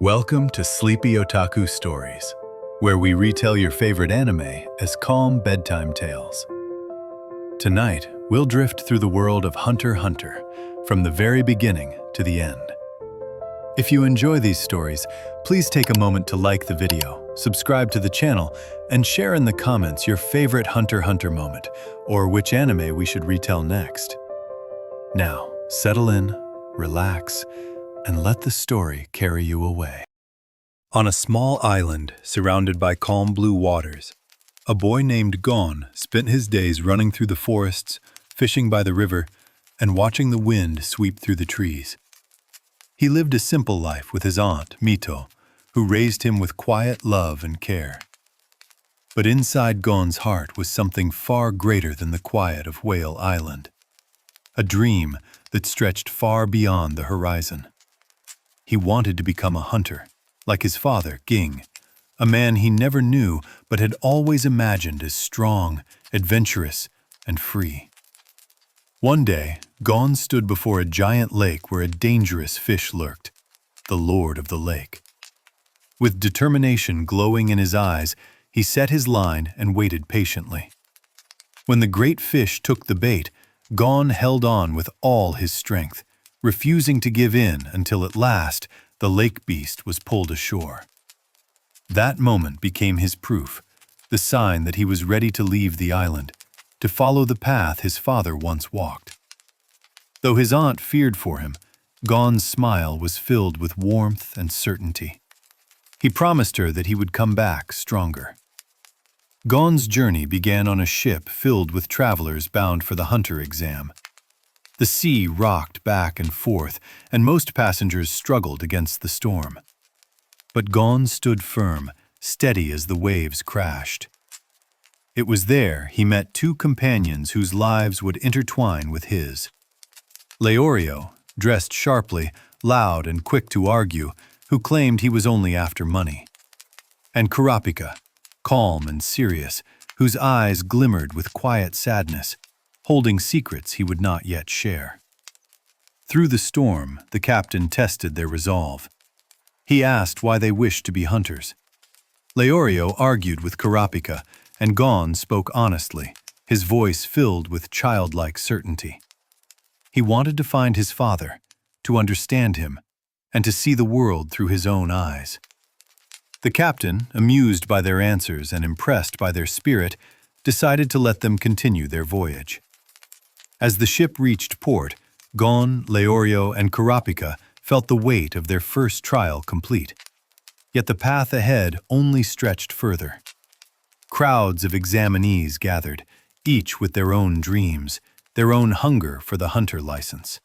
Welcome to Sleepy Otaku Stories, where we retell your favorite anime as calm bedtime tales. Tonight, we'll drift through the world of Hunter x Hunter, from the very beginning to the end. If you enjoy these stories, please take a moment to like the video, subscribe to the channel, and share in the comments your favorite Hunter x Hunter moment, or which anime we should retell next. Now, settle in, relax, and let the story carry you away. On a small island surrounded by calm blue waters, a boy named Gon spent his days running through the forests, fishing by the river, and watching the wind sweep through the trees. He lived a simple life with his aunt, Mito, who raised him with quiet love and care. But inside Gon's heart was something far greater than the quiet of Whale Island. A dream that stretched far beyond the horizon. He wanted to become a hunter, like his father, Ging, a man he never knew but had always imagined as strong, adventurous, and free. One day, Gon stood before a giant lake where a dangerous fish lurked, the Lord of the Lake. With determination glowing in his eyes, he set his line and waited patiently. When the great fish took the bait, Gon held on with all his strength, refusing to give in until at last the lake beast was pulled ashore. That moment became his proof, the sign that he was ready to leave the island, to follow the path his father once walked. Though his aunt feared for him, Gon's smile was filled with warmth and certainty. He promised her that he would come back stronger. Gon's journey began on a ship filled with travelers bound for the hunter exam. The sea rocked back and forth, and most passengers struggled against the storm. But Gon stood firm, steady as the waves crashed. It was there he met two companions whose lives would intertwine with his. Leorio, dressed sharply, loud and quick to argue, who claimed he was only after money. And Kurapika, calm and serious, whose eyes glimmered with quiet sadness, holding secrets he would not yet share. Through the storm, the captain tested their resolve. He asked why they wished to be hunters. Leorio argued with Kurapika, and Gon spoke honestly, his voice filled with childlike certainty. He wanted to find his father, to understand him, and to see the world through his own eyes. The captain, amused by their answers and impressed by their spirit, decided to let them continue their voyage. As the ship reached port, Gon, Leorio, and Kurapika felt the weight of their first trial complete. Yet the path ahead only stretched further. Crowds of examinees gathered, each with their own dreams, their own hunger for the hunter license.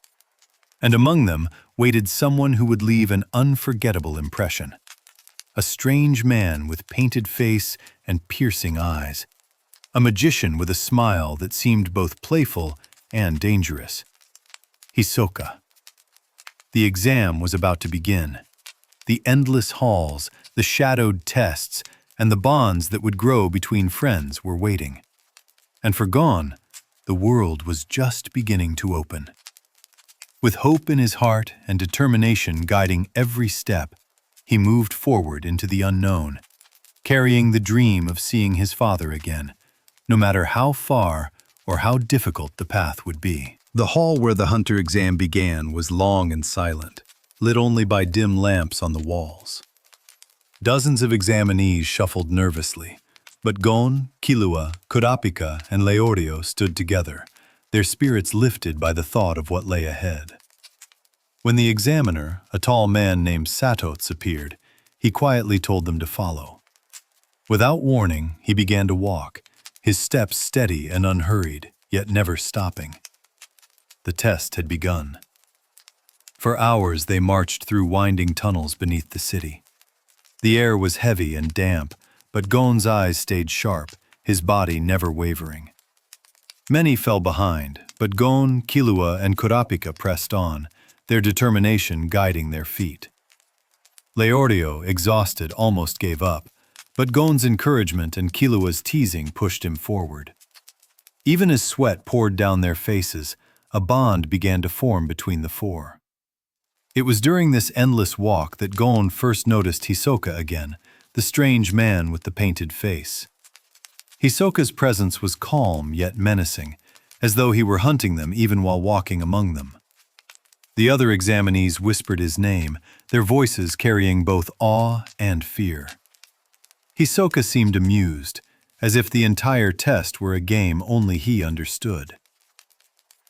And among them waited someone who would leave an unforgettable impression. A strange man with painted face and piercing eyes. A magician with a smile that seemed both playful and dangerous. Hisoka. The exam was about to begin. The endless halls, the shadowed tests, and the bonds that would grow between friends were waiting. And for Gon, the world was just beginning to open. With hope in his heart and determination guiding every step, he moved forward into the unknown, carrying the dream of seeing his father again, no matter how far or how difficult the path would be. The hall where the hunter exam began was long and silent, lit only by dim lamps on the walls. Dozens of examinees shuffled nervously, but Gon, Killua, Kurapika, and Leorio stood together, their spirits lifted by the thought of what lay ahead. When the examiner, a tall man named Satots, appeared, he quietly told them to follow. Without warning, he began to walk, his steps steady and unhurried, yet never stopping. The test had begun. For hours they marched through winding tunnels beneath the city. The air was heavy and damp, but Gon's eyes stayed sharp, his body never wavering. Many fell behind, but Gon, Killua, and Kurapika pressed on, their determination guiding their feet. Leorio, exhausted, almost gave up, but Gon's encouragement and Killua's teasing pushed him forward. Even as sweat poured down their faces, a bond began to form between the four. It was during this endless walk that Gon first noticed Hisoka again, the strange man with the painted face. Hisoka's presence was calm yet menacing, as though he were hunting them even while walking among them. The other examinees whispered his name, their voices carrying both awe and fear. Hisoka seemed amused, as if the entire test were a game only he understood.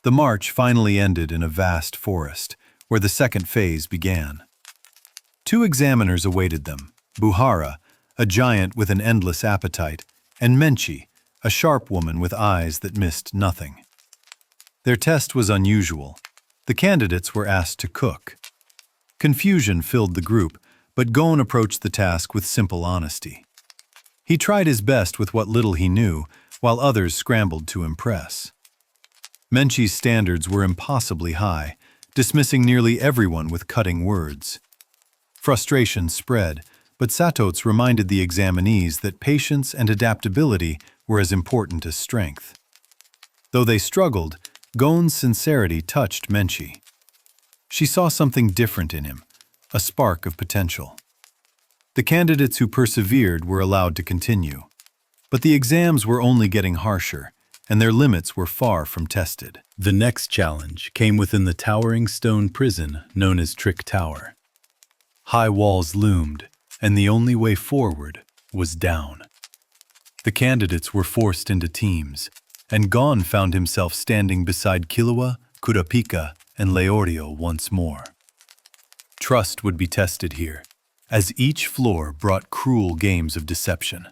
The march finally ended in a vast forest, where the second phase began. Two examiners awaited them, Buhara, a giant with an endless appetite, and Menchi, a sharp woman with eyes that missed nothing. Their test was unusual. The candidates were asked to cook. Confusion filled the group, but Gon approached the task with simple honesty. He tried his best with what little he knew, while others scrambled to impress. Menchi's standards were impossibly high, dismissing nearly everyone with cutting words. Frustration spread, but Satots reminded the examinees that patience and adaptability were as important as strength. Though they struggled, Gon's sincerity touched Menchi. She saw something different in him, a spark of potential. The candidates who persevered were allowed to continue. But the exams were only getting harsher, and their limits were far from tested. The next challenge came within the towering stone prison known as Trick Tower. High walls loomed, and the only way forward was down. The candidates were forced into teams, and Gon found himself standing beside Killua, Kurapika, and Leorio once more. Trust would be tested here, as each floor brought cruel games of deception.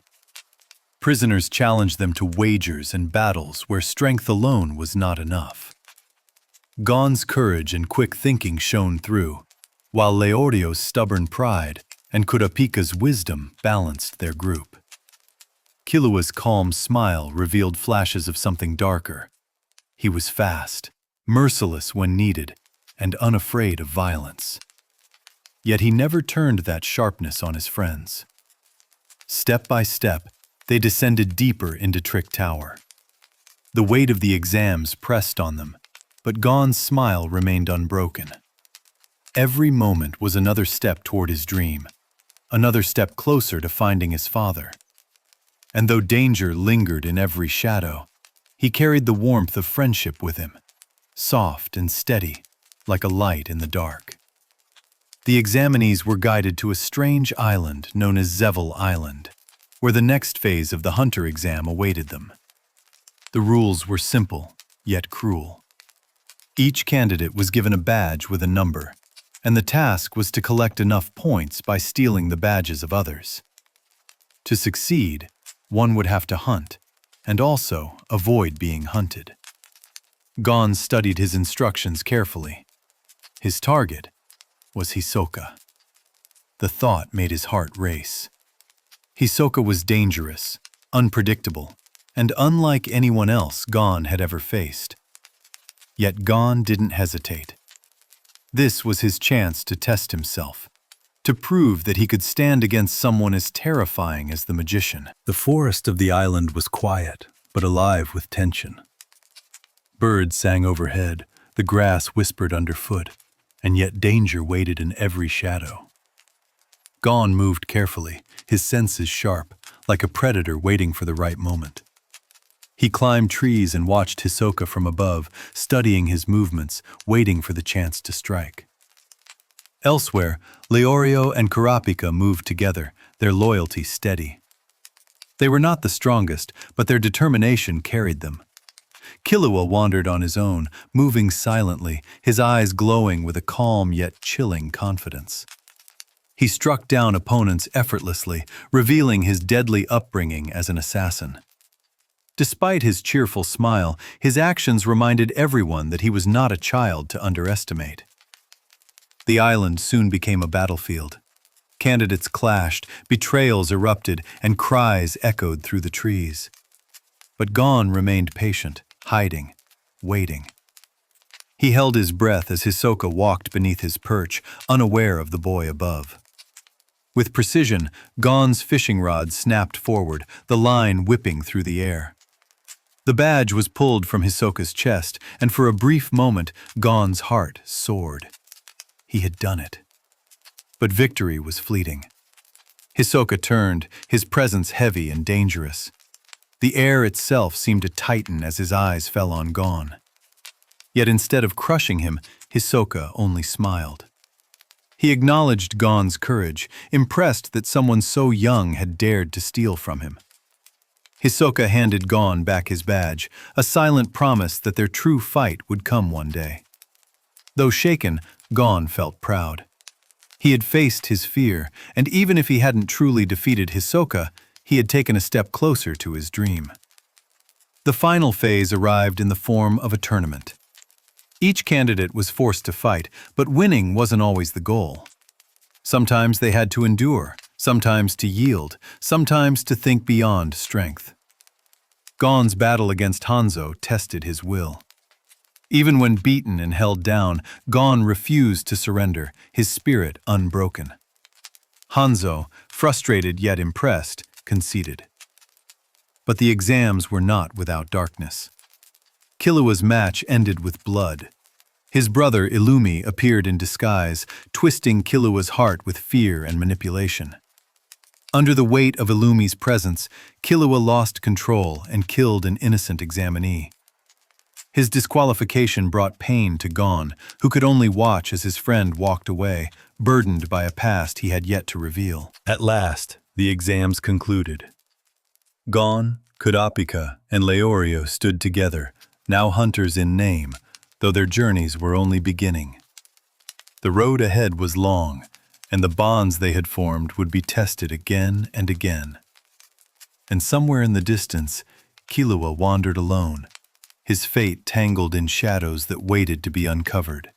Prisoners challenged them to wagers and battles where strength alone was not enough. Gon's courage and quick thinking shone through, while Leorio's stubborn pride and Kurapika's wisdom balanced their group. Killua's calm smile revealed flashes of something darker. He was fast, merciless when needed, and unafraid of violence. Yet he never turned that sharpness on his friends. Step by step, they descended deeper into Trick Tower. The weight of the exams pressed on them, but Gon's smile remained unbroken. Every moment was another step toward his dream, another step closer to finding his father. And though danger lingered in every shadow, he carried the warmth of friendship with him, soft and steady, like a light in the dark. The examinees were guided to a strange island known as Zevel Island, where the next phase of the hunter exam awaited them. The rules were simple, yet cruel. Each candidate was given a badge with a number, and the task was to collect enough points by stealing the badges of others. To succeed, one would have to hunt, and also avoid being hunted. Gon studied his instructions carefully. His target was Hisoka. The thought made his heart race. Hisoka was dangerous, unpredictable, and unlike anyone else Gon had ever faced. Yet Gon didn't hesitate. This was his chance to test himself, to prove that he could stand against someone as terrifying as the magician. The forest of the island was quiet, but alive with tension. Birds sang overhead, the grass whispered underfoot, and yet danger waited in every shadow. Gon moved carefully, his senses sharp, like a predator waiting for the right moment. He climbed trees and watched Hisoka from above, studying his movements, waiting for the chance to strike. Elsewhere, Leorio and Kurapika moved together, their loyalty steady. They were not the strongest, but their determination carried them. Killua wandered on his own, moving silently, his eyes glowing with a calm yet chilling confidence. He struck down opponents effortlessly, revealing his deadly upbringing as an assassin. Despite his cheerful smile, his actions reminded everyone that he was not a child to underestimate. The island soon became a battlefield. Candidates clashed, betrayals erupted, and cries echoed through the trees. But Gon remained patient, hiding, waiting. He held his breath as Hisoka walked beneath his perch, unaware of the boy above. With precision, Gon's fishing rod snapped forward, the line whipping through the air. The badge was pulled from Hisoka's chest, and for a brief moment, Gon's heart soared. He had done it. But victory was fleeting. Hisoka turned, his presence heavy and dangerous. The air itself seemed to tighten as his eyes fell on Gon. Yet instead of crushing him, Hisoka only smiled. He acknowledged Gon's courage, impressed that someone so young had dared to steal from him. Hisoka handed Gon back his badge, a silent promise that their true fight would come one day. Though shaken, Gon felt proud. He had faced his fear, and even if he hadn't truly defeated Hisoka, he had taken a step closer to his dream. The final phase arrived in the form of a tournament. Each candidate was forced to fight, but winning wasn't always the goal. Sometimes they had to endure, sometimes to yield, sometimes to think beyond strength. Gon's battle against Hanzo tested his will. Even when beaten and held down, Gon refused to surrender, his spirit unbroken. Hanzo, frustrated yet impressed, conceded. But the exams were not without darkness. Killua's match ended with blood. His brother Illumi appeared in disguise, twisting Killua's heart with fear and manipulation. Under the weight of Illumi's presence, Killua lost control and killed an innocent examinee. His disqualification brought pain to Gon, who could only watch as his friend walked away, burdened by a past he had yet to reveal. At last, the exams concluded. Gon, Kurapika, and Leorio stood together, now hunters in name, though their journeys were only beginning. The road ahead was long, and the bonds they had formed would be tested again and again. And somewhere in the distance, Killua wandered alone, his fate tangled in shadows that waited to be uncovered.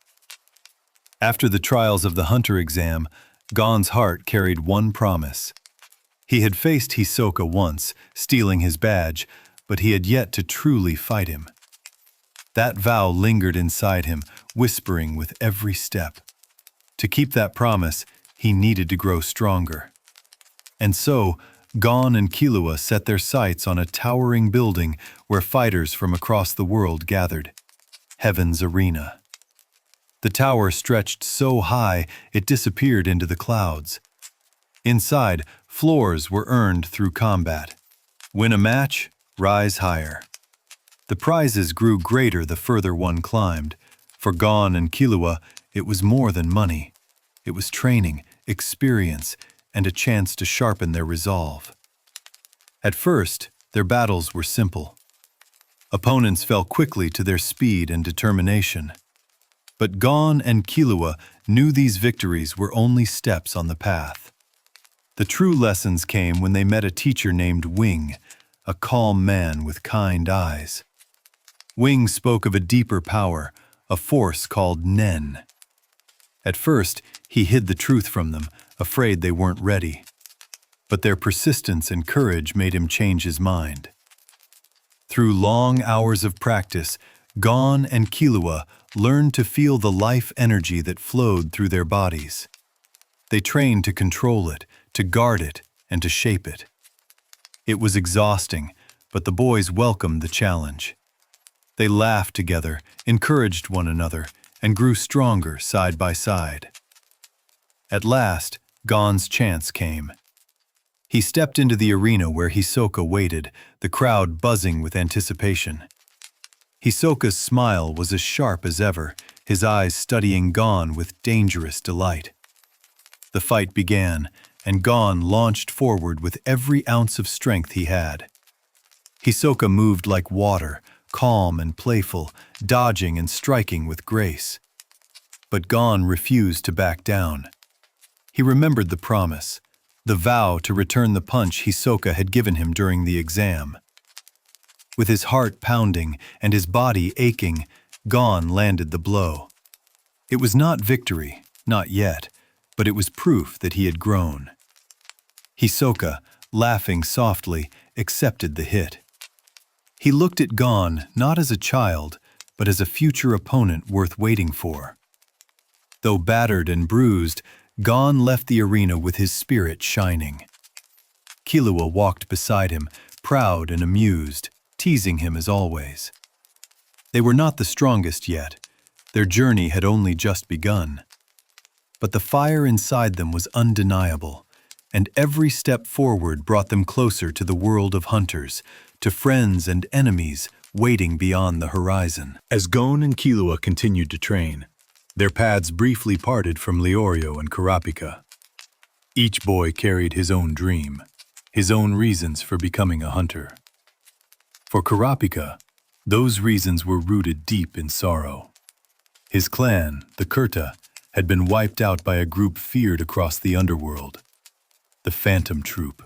After the trials of the hunter exam, Gon's heart carried one promise. He had faced Hisoka once, stealing his badge, but he had yet to truly fight him. That vow lingered inside him, whispering with every step. To keep that promise, he needed to grow stronger. And so, Gon and Killua set their sights on a towering building where fighters from across the world gathered. Heaven's Arena. The tower stretched so high it disappeared into the clouds. Inside, floors were earned through combat. Win a match, rise higher. The prizes grew greater the further one climbed. For Gon and Killua, it was more than money. It was training, experience, and a chance to sharpen their resolve. At first, their battles were simple. Opponents fell quickly to their speed and determination. But Gon and Killua knew these victories were only steps on the path. The true lessons came when they met a teacher named Wing, a calm man with kind eyes. Wing spoke of a deeper power, a force called Nen. At first, he hid the truth from them, afraid they weren't ready. But their persistence and courage made him change his mind. Through long hours of practice, Gon and Killua learned to feel the life energy that flowed through their bodies. They trained to control it, to guard it, and to shape it. It was exhausting, but the boys welcomed the challenge. They laughed together, encouraged one another, and grew stronger side by side. At last, Gon's chance came. He stepped into the arena where Hisoka waited, the crowd buzzing with anticipation. Hisoka's smile was as sharp as ever, his eyes studying Gon with dangerous delight. The fight began, and Gon launched forward with every ounce of strength he had. Hisoka moved like water, calm and playful, dodging and striking with grace. But Gon refused to back down. He remembered the promise, the vow to return the punch Hisoka had given him during the exam. With his heart pounding and his body aching, Gon landed the blow. It was not victory, not yet, but it was proof that he had grown. Hisoka, laughing softly, accepted the hit. He looked at Gon not as a child, but as a future opponent worth waiting for. Though battered and bruised, Gon left the arena with his spirit shining. Killua walked beside him, proud and amused, teasing him as always. They were not the strongest yet. Their journey had only just begun. but the fire inside them was undeniable, and every step forward brought them closer to the world of hunters, to friends and enemies waiting beyond the horizon. As Gon and Killua continued to train, their paths briefly parted from Leorio and Kurapika. Each boy carried his own dream, his own reasons for becoming a hunter. For Kurapika, those reasons were rooted deep in sorrow. His clan, the Kurta, had been wiped out by a group feared across the underworld, the Phantom Troop.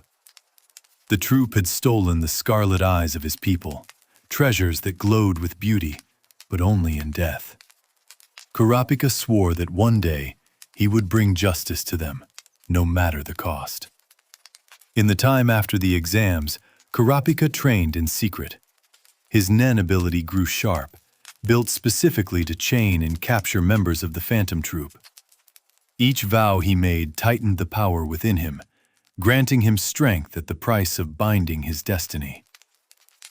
The troop had stolen the scarlet eyes of his people, treasures that glowed with beauty, but only in death. Kurapika swore that one day he would bring justice to them, no matter the cost. In the time after the exams, Kurapika trained in secret. His nen ability grew sharp, built specifically to chain and capture members of the Phantom Troop. Each vow he made tightened the power within him, granting him strength at the price of binding his destiny.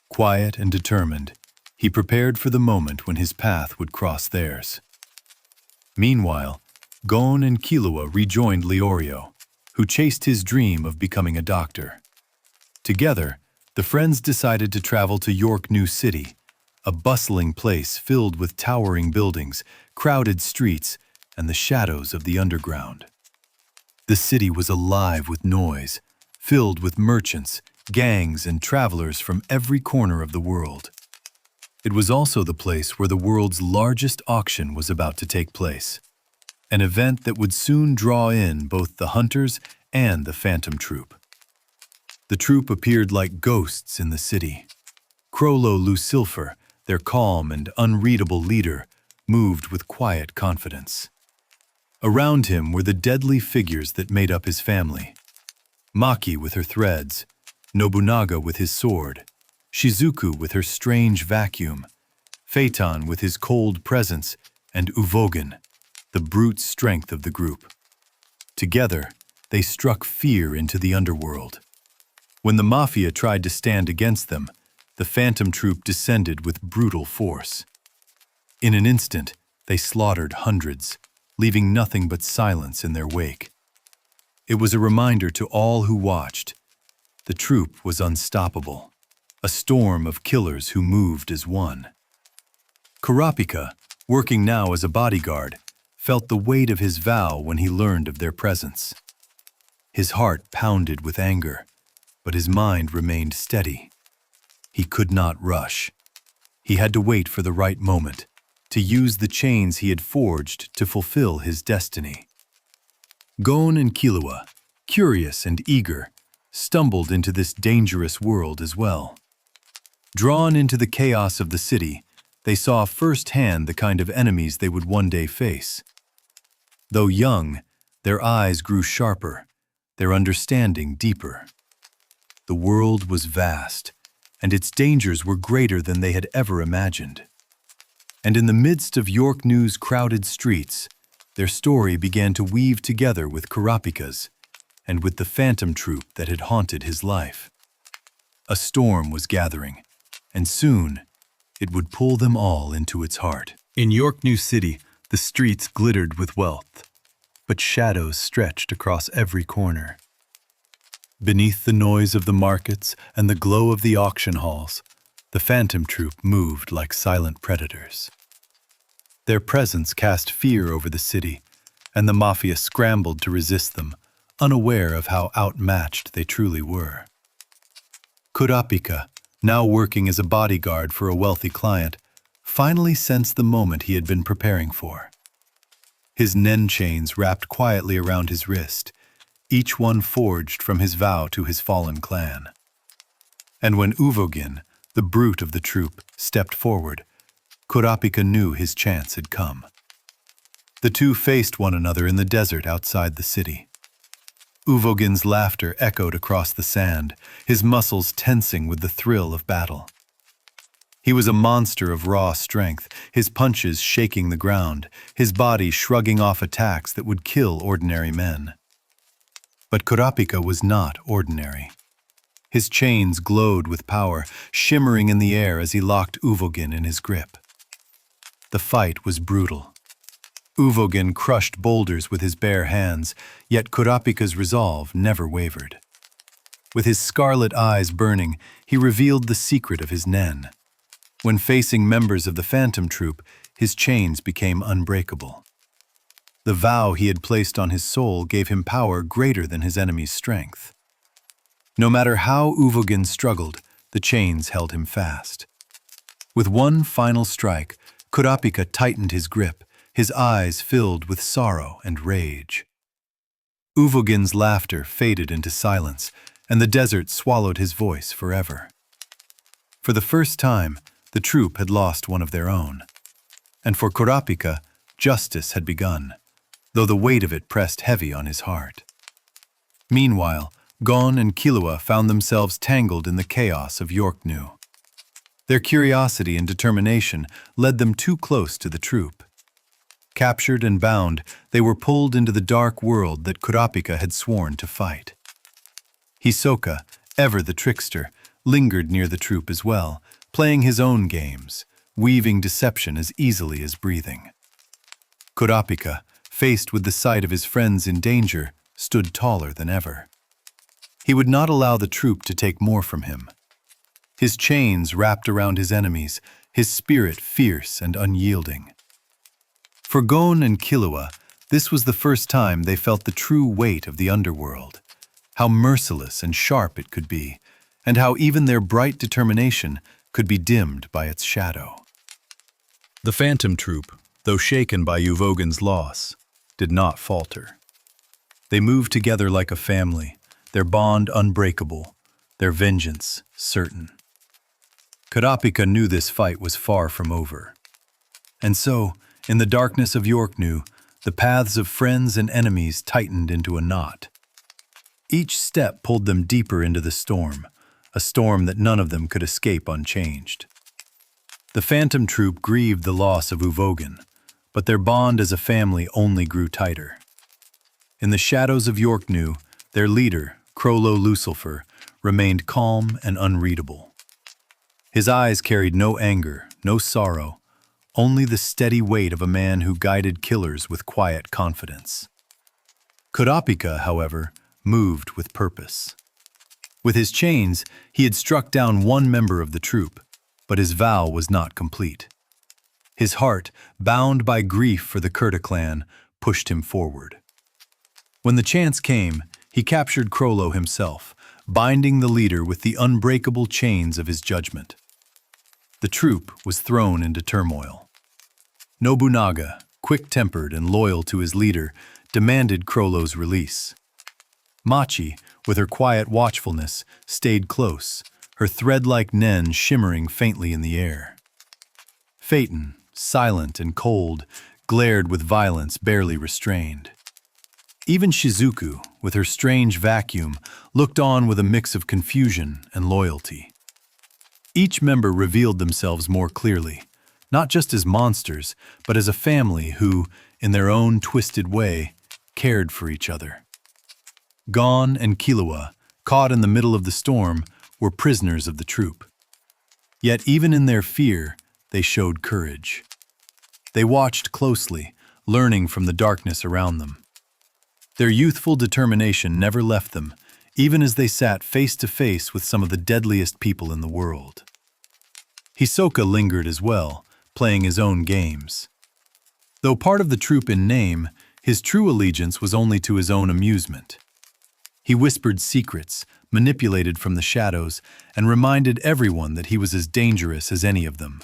Quiet and determined, he prepared for the moment when his path would cross theirs. Meanwhile, Gon and Killua rejoined Leorio, who chased his dream of becoming a doctor. Together, the friends decided to travel to Yorknew City, a bustling place filled with towering buildings, crowded streets, and the shadows of the underground. The city was alive with noise, filled with merchants, gangs, and travelers from every corner of the world. It was also the place where the world's largest auction was about to take place, an event that would soon draw in both the hunters and the Phantom Troop. The troop appeared like ghosts in the city. Chrollo Lucilfer, their calm and unreadable leader, moved with quiet confidence. Around him were the deadly figures that made up his family. Maki with her threads, Nobunaga with his sword, Shizuku with her strange vacuum, Phaeton with his cold presence, and Uvogin, the brute strength of the group. Together, they struck fear into the underworld. When the Mafia tried to stand against them, the Phantom Troop descended with brutal force. In an instant, they slaughtered hundreds, leaving nothing but silence in their wake. It was a reminder to all who watched. The troop was unstoppable, a storm of killers who moved as one. Kurapika, working now as a bodyguard, felt the weight of his vow when he learned of their presence. His heart pounded with anger, but his mind remained steady. He could not rush. He had to wait for the right moment, to use the chains he had forged to fulfill his destiny. Gon and Killua, curious and eager, stumbled into this dangerous world as well. Drawn into the chaos of the city, they saw firsthand the kind of enemies they would one day face. Though young, their eyes grew sharper, their understanding deeper. The world was vast, and its dangers were greater than they had ever imagined. And in the midst of Yorknew's crowded streets, their story began to weave together with Kurapika's, and with the Phantom Troop that had haunted his life. A storm was gathering, and soon it would pull them all into its heart. In Yorknew City, the streets glittered with wealth, but shadows stretched across every corner. Beneath the noise of the markets and the glow of the auction halls, the Phantom Troop moved like silent predators. Their presence cast fear over the city, and the Mafia scrambled to resist them, unaware of how outmatched they truly were. Kurapika, now working as a bodyguard for a wealthy client, finally sensed the moment he had been preparing for. His nen chains wrapped quietly around his wrist, each one forged from his vow to his fallen clan. And when Uvogin, the brute of the troop, stepped forward, Kurapika knew his chance had come. The two faced one another in the desert outside the city. Uvogin's laughter echoed across the sand, his muscles tensing with the thrill of battle. He was a monster of raw strength, his punches shaking the ground, his body shrugging off attacks that would kill ordinary men. But Kurapika was not ordinary. His chains glowed with power, shimmering in the air as he locked Uvogin in his grip. The fight was brutal. Uvogin crushed boulders with his bare hands, yet Kurapika's resolve never wavered. With his scarlet eyes burning, he revealed the secret of his nen. When facing members of the Phantom Troop, his chains became unbreakable. The vow he had placed on his soul gave him power greater than his enemy's strength. No matter how Uvogin struggled, the chains held him fast. With one final strike, Kurapika tightened his grip, his eyes filled with sorrow and rage. Uvogin's laughter faded into silence, and the desert swallowed his voice forever. For the first time, the troop had lost one of their own. And for Kurapika, justice had begun, though the weight of it pressed heavy on his heart. Meanwhile, Gon and Killua found themselves tangled in the chaos of Yorknew. Their curiosity and determination led them too close to the troop. Captured and bound, they were pulled into the dark world that Kurapika had sworn to fight. Hisoka, ever the trickster, lingered near the troop as well, playing his own games, weaving deception as easily as breathing. Kurapika, faced with the sight of his friends in danger, stood taller than ever. He would not allow the troop to take more from him. His chains wrapped around his enemies, his spirit fierce and unyielding. For Gon and Killua, this was the first time they felt the true weight of the underworld, how merciless and sharp it could be, and how even their bright determination could be dimmed by its shadow. The Phantom Troop, though shaken by Uvogin's loss, did not falter. They moved together like a family, their bond unbreakable, their vengeance certain. Kurapika knew this fight was far from over. And so, in the darkness of Yorknew, the paths of friends and enemies tightened into a knot. Each step pulled them deeper into the storm, a storm that none of them could escape unchanged. The Phantom Troop grieved the loss of Uvogin, but their bond as a family only grew tighter. In the shadows of Yorknew, their leader, Chrollo Lucifer, remained calm and unreadable. His eyes carried no anger, no sorrow, only the steady weight of a man who guided killers with quiet confidence. Kurapika, however, moved with purpose. With his chains, he had struck down one member of the troop, but his vow was not complete. His heart, bound by grief for the Kurta clan, pushed him forward. When the chance came, he captured Chrollo himself, binding the leader with the unbreakable chains of his judgment. The troop was thrown into turmoil. Nobunaga, quick-tempered and loyal to his leader, demanded Chrollo's release. Machi, with her quiet watchfulness, stayed close, her thread-like nen shimmering faintly in the air. Phaeton, silent and cold, glared with violence barely restrained. Even Shizuku, with her strange vacuum, looked on with a mix of confusion and loyalty. Each member revealed themselves more clearly, not just as monsters, but as a family who, in their own twisted way, cared for each other. Gon and Killua, caught in the middle of the storm, were prisoners of the troop. Yet even in their fear, they showed courage. They watched closely, learning from the darkness around them. Their youthful determination never left them, even as they sat face to face with some of the deadliest people in the world. Hisoka lingered as well, playing his own games. Though part of the troop in name, his true allegiance was only to his own amusement. He whispered secrets, manipulated from the shadows, and reminded everyone that he was as dangerous as any of them,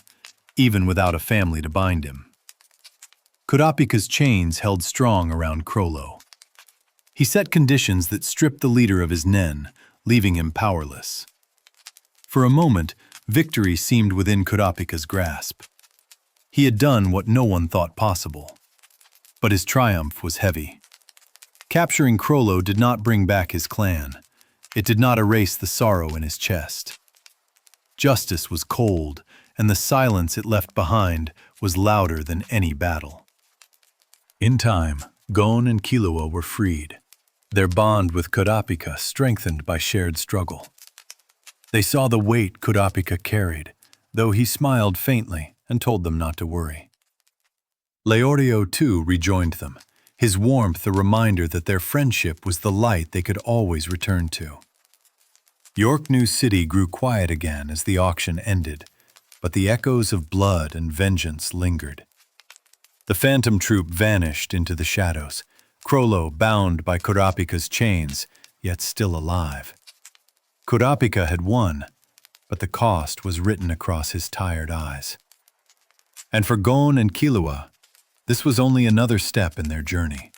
even without a family to bind him. Kurapika's chains held strong around Chrollo. He set conditions that stripped the leader of his nen, leaving him powerless. For a moment, victory seemed within Kurapika's grasp. He had done what no one thought possible. But his triumph was heavy. Capturing Chrollo did not bring back his clan. It did not erase the sorrow in his chest. Justice was cold, and the silence it left behind was louder than any battle. In time, Gon and Killua were freed, their bond with Kurapika strengthened by shared struggle. They saw the weight Kurapika carried, though he smiled faintly and told them not to worry. Leorio, too, rejoined them, his warmth a reminder that their friendship was the light they could always return to. Yorknew City grew quiet again as the auction ended, but the echoes of blood and vengeance lingered. The phantom troop vanished into the shadows, Chrollo bound by Kurapika's chains, yet still alive. Kurapika had won, but the cost was written across his tired eyes. And for Gon and Killua, this was only another step in their journey.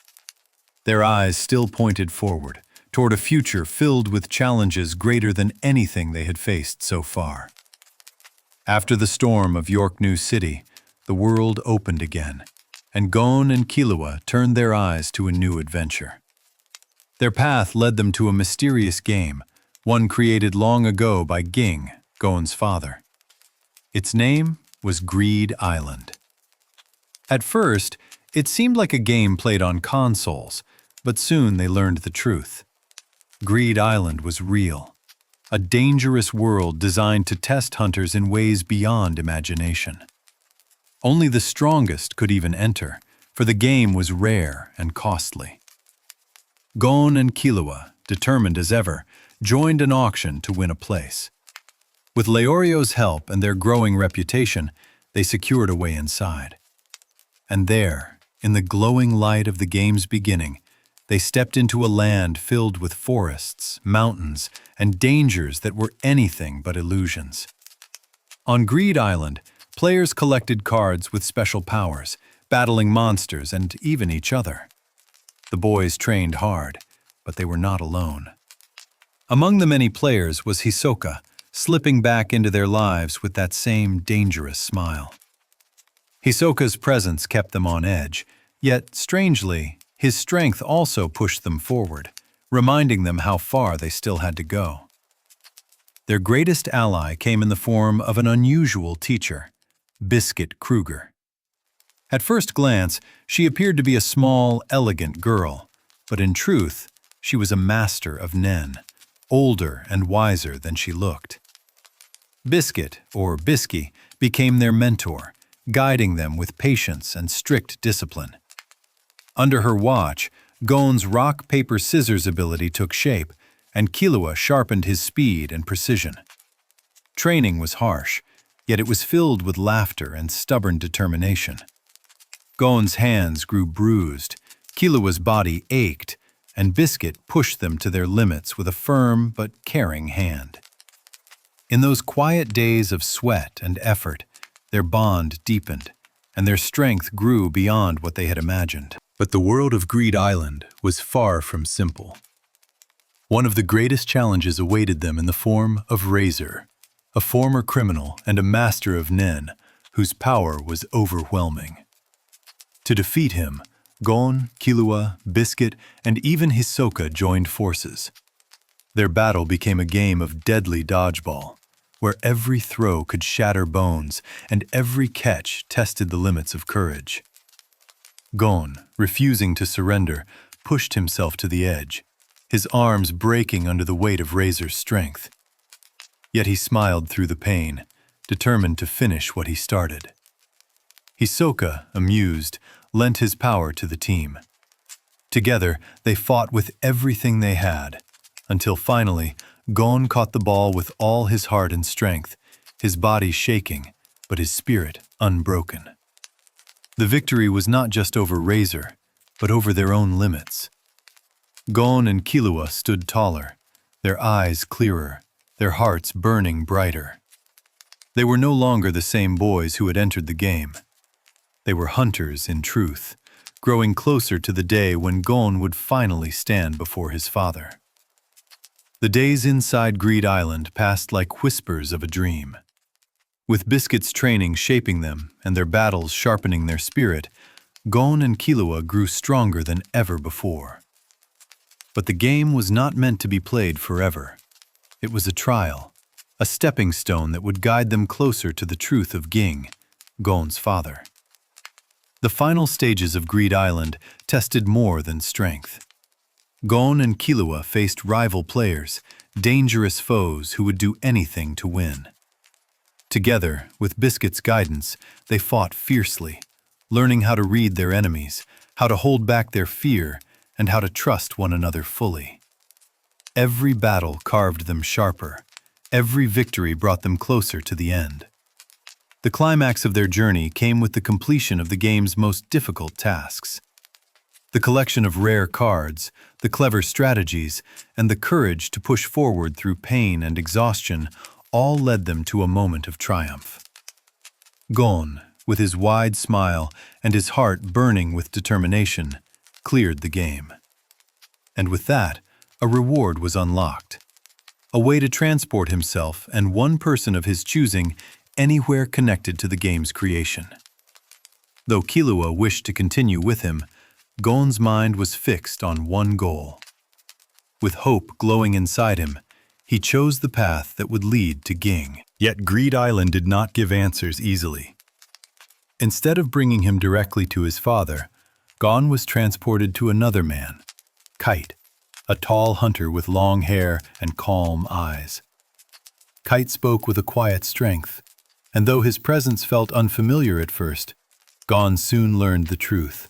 Their eyes still pointed forward, toward a future filled with challenges greater than anything they had faced so far. After the storm of Yorknew City, the world opened again, and Gon and Killua turned their eyes to a new adventure. Their path led them to a mysterious game, one created long ago by Ging, Gon's father. Its name was Greed Island. At first, it seemed like a game played on consoles, but soon they learned the truth. Greed Island was real, a dangerous world designed to test hunters in ways beyond imagination. Only the strongest could even enter, for the game was rare and costly. Gon and Killua, determined as ever, joined an auction to win a place. With Leorio's help and their growing reputation, they secured a way inside. And there, in the glowing light of the game's beginning, they stepped into a land filled with forests, mountains, and dangers that were anything but illusions. On Greed Island, players collected cards with special powers, battling monsters and even each other. The boys trained hard, but they were not alone. Among the many players was Hisoka, slipping back into their lives with that same dangerous smile. Hisoka's presence kept them on edge, yet, strangely, his strength also pushed them forward, reminding them how far they still had to go. Their greatest ally came in the form of an unusual teacher, Biscuit Kruger. At first glance, she appeared to be a small, elegant girl, but in truth, she was a master of Nen, older and wiser than she looked. Biscuit, or Bisky, became their mentor, guiding them with patience and strict discipline. Under her watch, Gon's rock-paper-scissors ability took shape, and Killua sharpened his speed and precision. Training was harsh, yet it was filled with laughter and stubborn determination. Gon's hands grew bruised, Killua's body ached, and Biscuit pushed them to their limits with a firm but caring hand. In those quiet days of sweat and effort, their bond deepened, and their strength grew beyond what they had imagined. But the world of Greed Island was far from simple. One of the greatest challenges awaited them in the form of Razor, a former criminal and a master of Nen, whose power was overwhelming. To defeat him, Gon, Killua, Biscuit, and even Hisoka joined forces. Their battle became a game of deadly dodgeball, where every throw could shatter bones and every catch tested the limits of courage. Gon, refusing to surrender, pushed himself to the edge, his arms breaking under the weight of Razor's strength. Yet he smiled through the pain, determined to finish what he started. Hisoka, amused, lent his power to the team. Together, they fought with everything they had, until finally, Gon caught the ball with all his heart and strength, his body shaking, but his spirit unbroken. The victory was not just over Razor, but over their own limits. Gon and Killua stood taller, their eyes clearer, their hearts burning brighter. They were no longer the same boys who had entered the game. They were hunters in truth, growing closer to the day when Gon would finally stand before his father. The days inside Greed Island passed like whispers of a dream. With Biscuit's training shaping them and their battles sharpening their spirit, Gon and Killua grew stronger than ever before. But the game was not meant to be played forever. It was a trial, a stepping stone that would guide them closer to the truth of Ging, Gon's father. The final stages of Greed Island tested more than strength. Gon and Killua faced rival players, dangerous foes who would do anything to win. Together, with Biscuit's guidance, they fought fiercely, learning how to read their enemies, how to hold back their fear, and how to trust one another fully. Every battle carved them sharper. Every victory brought them closer to the end. The climax of their journey came with the completion of the game's most difficult tasks. The collection of rare cards, the clever strategies, and the courage to push forward through pain and exhaustion all led them to a moment of triumph. Gon, with his wide smile and his heart burning with determination, cleared the game. And with that, a reward was unlocked. A way to transport himself and one person of his choosing anywhere connected to the game's creation. Though Killua wished to continue with him, Gon's mind was fixed on one goal. With hope glowing inside him, he chose the path that would lead to Ging. Yet Greed Island did not give answers easily. Instead of bringing him directly to his father, Gon was transported to another man, Kite, a tall hunter with long hair and calm eyes. Kite spoke with a quiet strength, and though his presence felt unfamiliar at first, Gon soon learned the truth.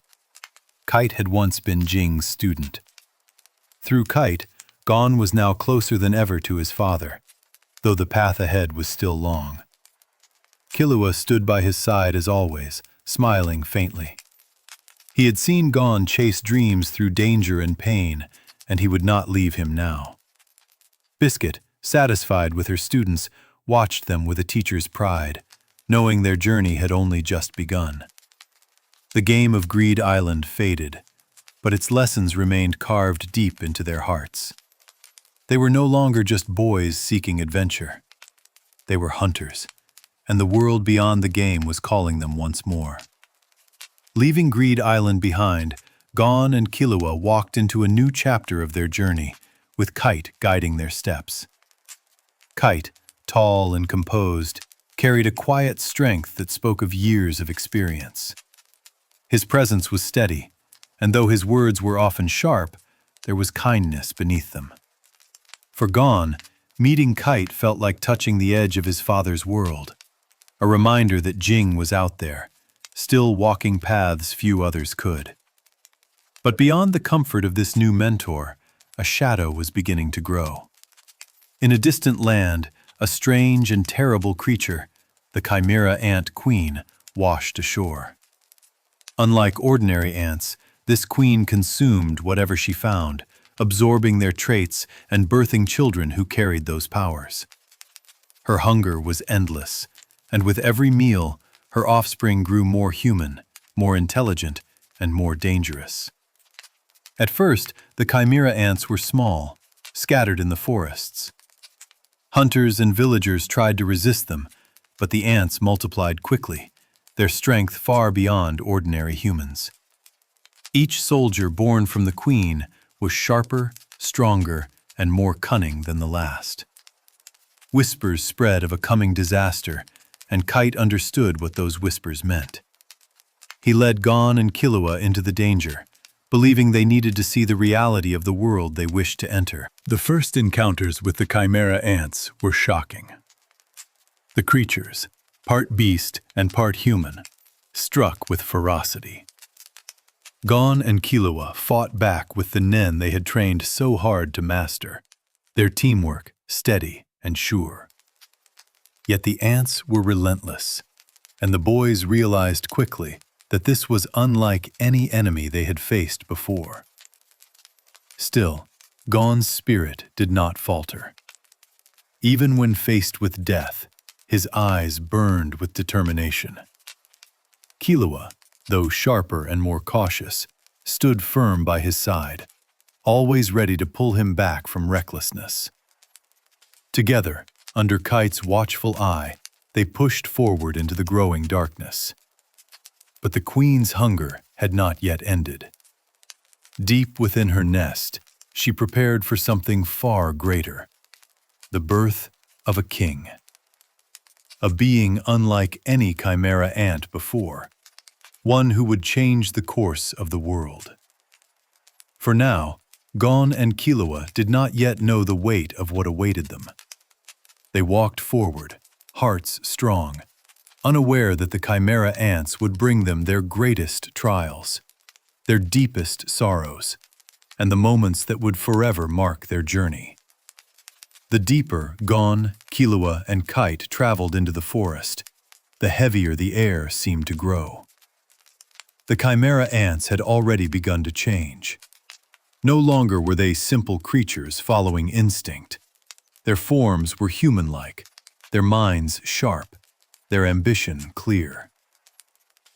Kite had once been Jing's student. Through Kite, Gon was now closer than ever to his father, though the path ahead was still long. Killua stood by his side as always, smiling faintly. He had seen Gon chase dreams through danger and pain, and he would not leave him now. Biscuit, satisfied with her students, watched them with a teacher's pride, knowing their journey had only just begun. The game of Greed Island faded, but its lessons remained carved deep into their hearts. They were no longer just boys seeking adventure. They were hunters, and the world beyond the game was calling them once more. Leaving Greed Island behind, Gon and Killua walked into a new chapter of their journey, with Kite guiding their steps. Kite, tall and composed, carried a quiet strength that spoke of years of experience. His presence was steady, and though his words were often sharp, there was kindness beneath them. For Gon, meeting Kite felt like touching the edge of his father's world, a reminder that Jing was out there, still walking paths few others could. But beyond the comfort of this new mentor, a shadow was beginning to grow. In a distant land, a strange and terrible creature, the Chimera Ant Queen, washed ashore. Unlike ordinary ants, this queen consumed whatever she found, absorbing their traits and birthing children who carried those powers. Her hunger was endless, and with every meal, her offspring grew more human, more intelligent, and more dangerous. At first, the Chimera ants were small, scattered in the forests. Hunters and villagers tried to resist them, but the ants multiplied quickly, their strength far beyond ordinary humans. Each soldier born from the queen was sharper, stronger, and more cunning than the last. Whispers spread of a coming disaster, and Kite understood what those whispers meant. He led Gon and Killua into the danger, believing they needed to see the reality of the world they wished to enter. The first encounters with the Chimera ants were shocking. The creatures, part beast and part human, struck with ferocity. Gon and Killua fought back with the nen they had trained so hard to master, their teamwork steady and sure. Yet the ants were relentless, and the boys realized quickly that this was unlike any enemy they had faced before. Still, Gon's spirit did not falter. Even when faced with death, his eyes burned with determination. Killua, though sharper and more cautious, stood firm by his side, always ready to pull him back from recklessness. Together, under Kite's watchful eye, they pushed forward into the growing darkness. But the queen's hunger had not yet ended. Deep within her nest, she prepared for something far greater, the birth of a king. A being unlike any Chimera ant before, one who would change the course of the world. For now, Gon and Killua did not yet know the weight of what awaited them. They walked forward, hearts strong, unaware that the Chimera Ants would bring them their greatest trials, their deepest sorrows, and the moments that would forever mark their journey. The deeper Gon, Killua, and Kite traveled into the forest, the heavier the air seemed to grow. The Chimera Ants had already begun to change. No longer were they simple creatures following instinct. Their forms were human-like, their minds sharp, their ambition clear.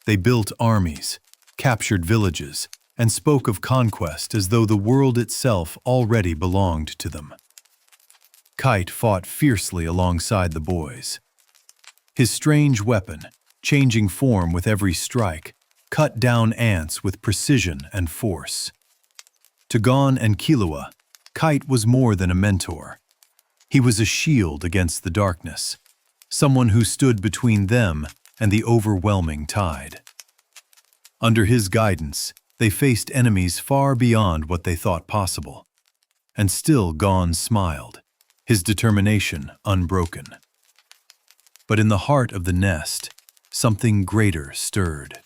They built armies, captured villages, and spoke of conquest as though the world itself already belonged to them. Kite fought fiercely alongside the boys. His strange weapon, changing form with every strike, cut down ants with precision and force. To Gon and Killua, Kite was more than a mentor. He was a shield against the darkness, someone who stood between them and the overwhelming tide. Under his guidance, they faced enemies far beyond what they thought possible. And still Gon smiled, his determination unbroken. But in the heart of the nest, something greater stirred.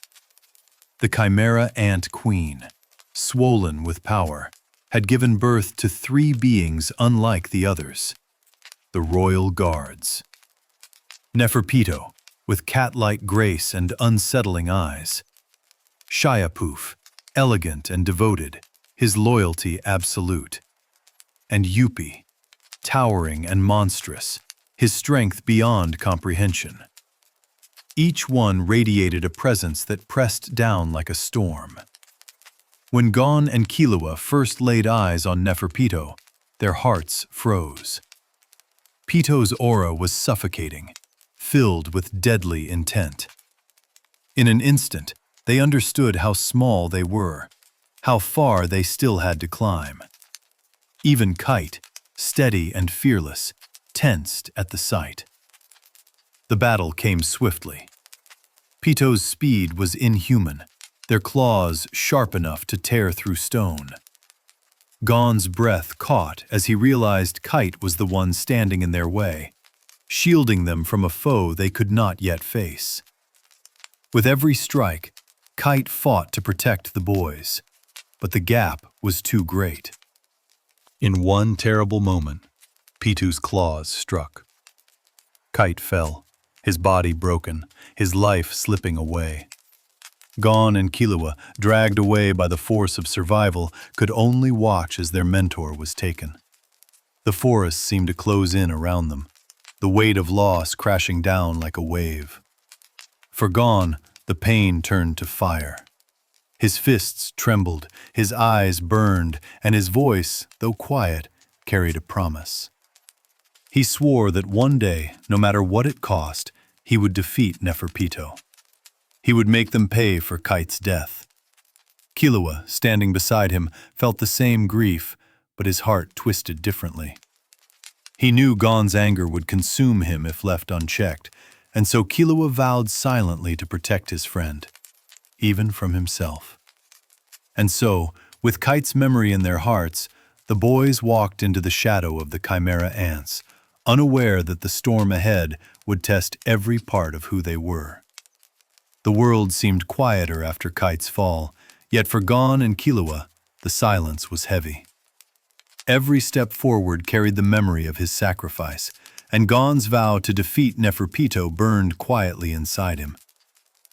The Chimera Ant Queen, swollen with power, had given birth to 3 beings unlike the others, the Royal Guards. Neferpito, with cat-like grace and unsettling eyes. Shiapoof, elegant and devoted, his loyalty absolute. And Yuppie, towering and monstrous, his strength beyond comprehension. Each one radiated a presence that pressed down like a storm. When Gon and Killua first laid eyes on Neferpito, their hearts froze. Pito's aura was suffocating, filled with deadly intent. In an instant, they understood how small they were, how far they still had to climb. Even Kite, steady and fearless, tensed at the sight. The battle came swiftly. Pito's speed was inhuman, their claws sharp enough to tear through stone. Gon's breath caught as he realized Kite was the one standing in their way, shielding them from a foe they could not yet face. With every strike, Kite fought to protect the boys, but the gap was too great. In one terrible moment, Pito's claws struck. Kite fell, his body broken, his life slipping away. Gon and Killua, dragged away by the force of survival, could only watch as their mentor was taken. The forest seemed to close in around them, the weight of loss crashing down like a wave. For Gon, the pain turned to fire. His fists trembled, his eyes burned, and his voice, though quiet, carried a promise. He swore that one day, no matter what it cost, he would defeat Neferpito. He would make them pay for Kite's death. Killua, standing beside him, felt the same grief, but his heart twisted differently. He knew Gon's anger would consume him if left unchecked, and so Killua vowed silently to protect his friend, even from himself. And so, with Kite's memory in their hearts, the boys walked into the shadow of the Chimera Ants, unaware that the storm ahead would test every part of who they were. The world seemed quieter after Kite's fall, yet for Gon and Killua, the silence was heavy. Every step forward carried the memory of his sacrifice, and Gon's vow to defeat Neferpito burned quietly inside him.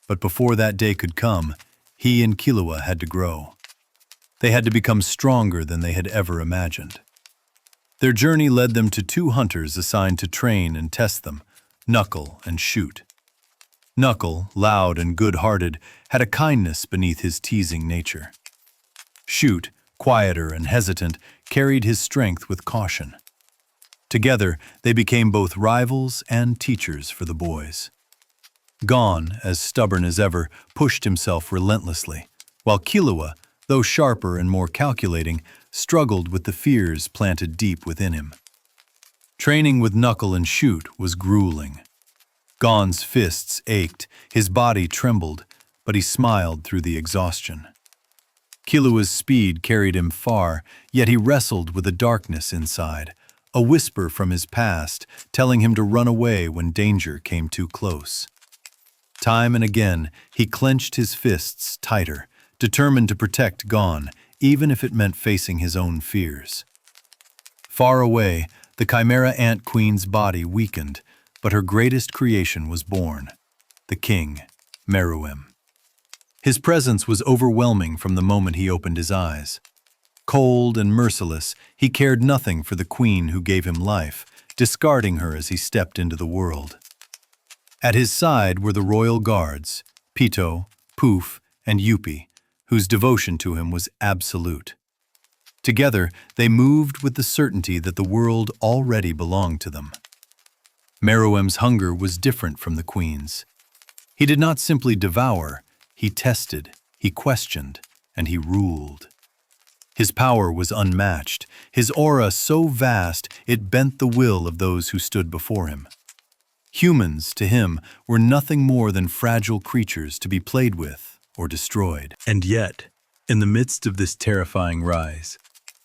But before that day could come, he and Killua had to grow. They had to become stronger than they had ever imagined. Their journey led them to 2 hunters assigned to train and test them, Knuckle and Shoot. Knuckle, loud and good-hearted, had a kindness beneath his teasing nature. Shoot, quieter and hesitant, carried his strength with caution. Together, they became both rivals and teachers for the boys. Gon, as stubborn as ever, pushed himself relentlessly, while Killua, though sharper and more calculating, struggled with the fears planted deep within him. Training with Knuckle and Shoot was grueling. Gon's fists ached, his body trembled, but he smiled through the exhaustion. Killua's speed carried him far, yet he wrestled with a darkness inside, a whisper from his past telling him to run away when danger came too close. Time and again, he clenched his fists tighter, determined to protect Gon, even if it meant facing his own fears. Far away, the Chimera Ant Queen's body weakened, but her greatest creation was born, the king, Meruem. His presence was overwhelming from the moment he opened his eyes. Cold and merciless, he cared nothing for the queen who gave him life, discarding her as he stepped into the world. At his side were the royal guards, Pito, Poof, and Yuppie, whose devotion to him was absolute. Together, they moved with the certainty that the world already belonged to them. Meruem's hunger was different from the queen's. He did not simply devour, he tested, he questioned, and he ruled. His power was unmatched, his aura so vast it bent the will of those who stood before him. Humans, to him, were nothing more than fragile creatures to be played with or destroyed. And yet, in the midst of this terrifying rise,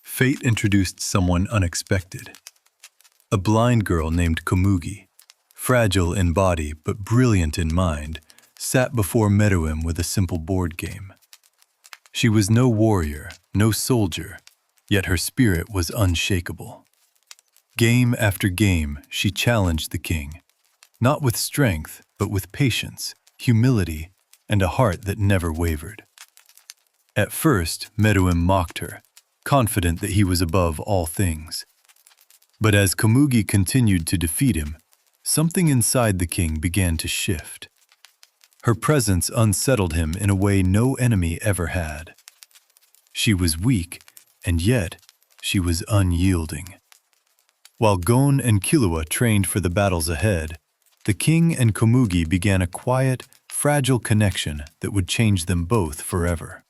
fate introduced someone unexpected. A blind girl named Komugi, fragile in body but brilliant in mind, sat before Meruem with a simple board game. She was no warrior, no soldier, yet her spirit was unshakable. Game after game, she challenged the king, not with strength, but with patience, humility, and a heart that never wavered. At first, Meruem mocked her, confident that he was above all things. But as Komugi continued to defeat him, something inside the king began to shift. Her presence unsettled him in a way no enemy ever had. She was weak, and yet she was unyielding. While Gon and Killua trained for the battles ahead, the king and Komugi began a quiet, fragile connection that would change them both forever.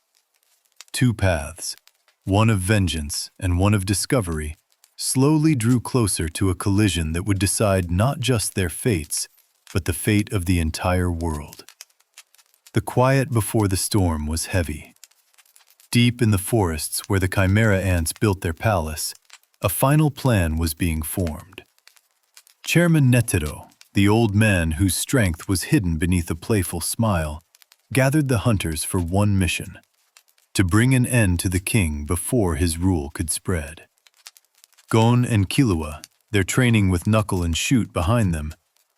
Two paths, one of vengeance and one of discovery, slowly drew closer to a collision that would decide not just their fates, but the fate of the entire world. The quiet before the storm was heavy. Deep in the forests where the Chimera Ants built their palace, a final plan was being formed. Chairman Netero, the old man whose strength was hidden beneath a playful smile, gathered the hunters for one mission: to bring an end to the king before his rule could spread. Gon and Killua, their training with Knuckle and Shoot behind them,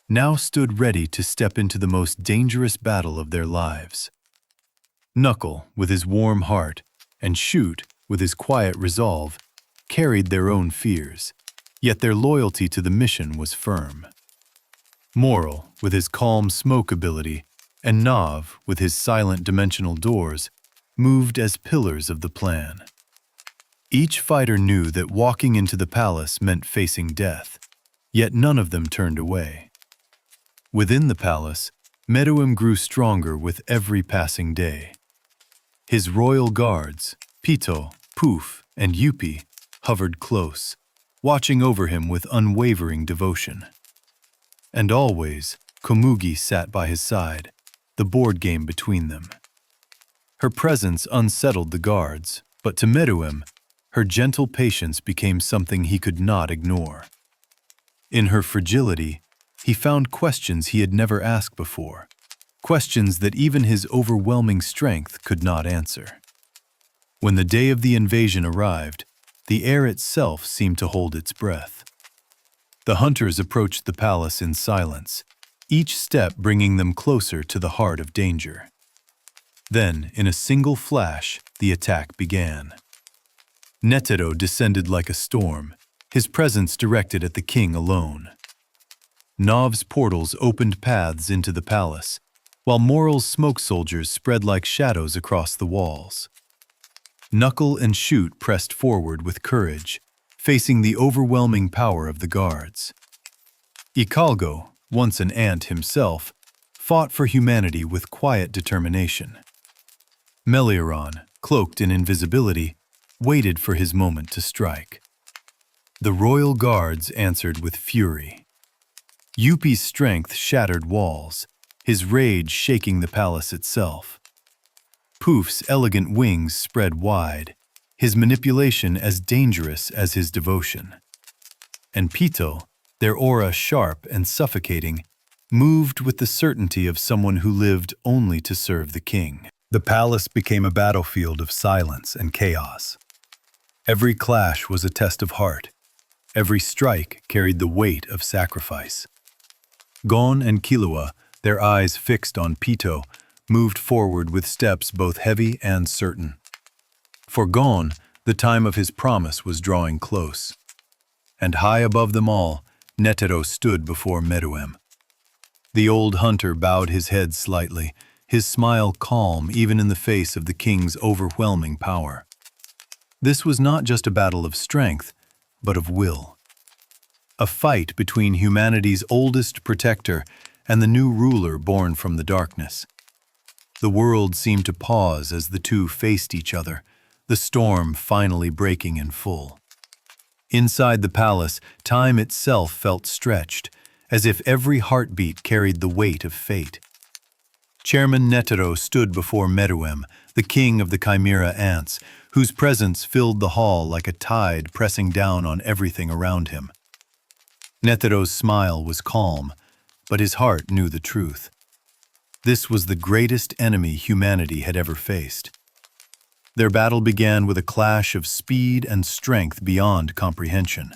now stood ready to step into the most dangerous battle of their lives. Knuckle, with his warm heart, and Shoot, with his quiet resolve, carried their own fears, yet their loyalty to the mission was firm. Moral, with his calm smoke ability, and Nav, with his silent dimensional doors, moved as pillars of the plan. Each fighter knew that walking into the palace meant facing death, yet none of them turned away. Within the palace, Meruem grew stronger with every passing day. His royal guards, Pito, Poof, and Yuppie, hovered close, watching over him with unwavering devotion. And always, Komugi sat by his side, the board game between them. Her presence unsettled the guards, but to Meruem, her gentle patience became something he could not ignore. In her fragility, he found questions he had never asked before, questions that even his overwhelming strength could not answer. When the day of the invasion arrived, the air itself seemed to hold its breath. The hunters approached the palace in silence, each step bringing them closer to the heart of danger. Then, in a single flash, the attack began. Netero descended like a storm, his presence directed at the king alone. Nav's portals opened paths into the palace, while Moral's smoke soldiers spread like shadows across the walls. Knuckle and Shoot pressed forward with courage, facing the overwhelming power of the guards. Ikalgo, once an ant himself, fought for humanity with quiet determination. Melioron, cloaked in invisibility, waited for his moment to strike. The royal guards answered with fury. Yuppie's strength shattered walls, his rage shaking the palace itself. Poof's elegant wings spread wide, his manipulation as dangerous as his devotion. And Pito, their aura sharp and suffocating, moved with the certainty of someone who lived only to serve the king. The palace became a battlefield of silence and chaos. Every clash was a test of heart. Every strike carried the weight of sacrifice. Gon and Killua, their eyes fixed on Pito, moved forward with steps both heavy and certain. For Gon, the time of his promise was drawing close. And high above them all, Netero stood before Meruem. The old hunter bowed his head slightly, his smile calm even in the face of the king's overwhelming power. This was not just a battle of strength, but of will. A fight between humanity's oldest protector and the new ruler born from the darkness. The world seemed to pause as the two faced each other, the storm finally breaking in full. Inside the palace, time itself felt stretched, as if every heartbeat carried the weight of fate. Chairman Netero stood before Meruem, the king of the Chimera Ants, whose presence filled the hall like a tide pressing down on everything around him. Netero's smile was calm, but his heart knew the truth. This was the greatest enemy humanity had ever faced. Their battle began with a clash of speed and strength beyond comprehension.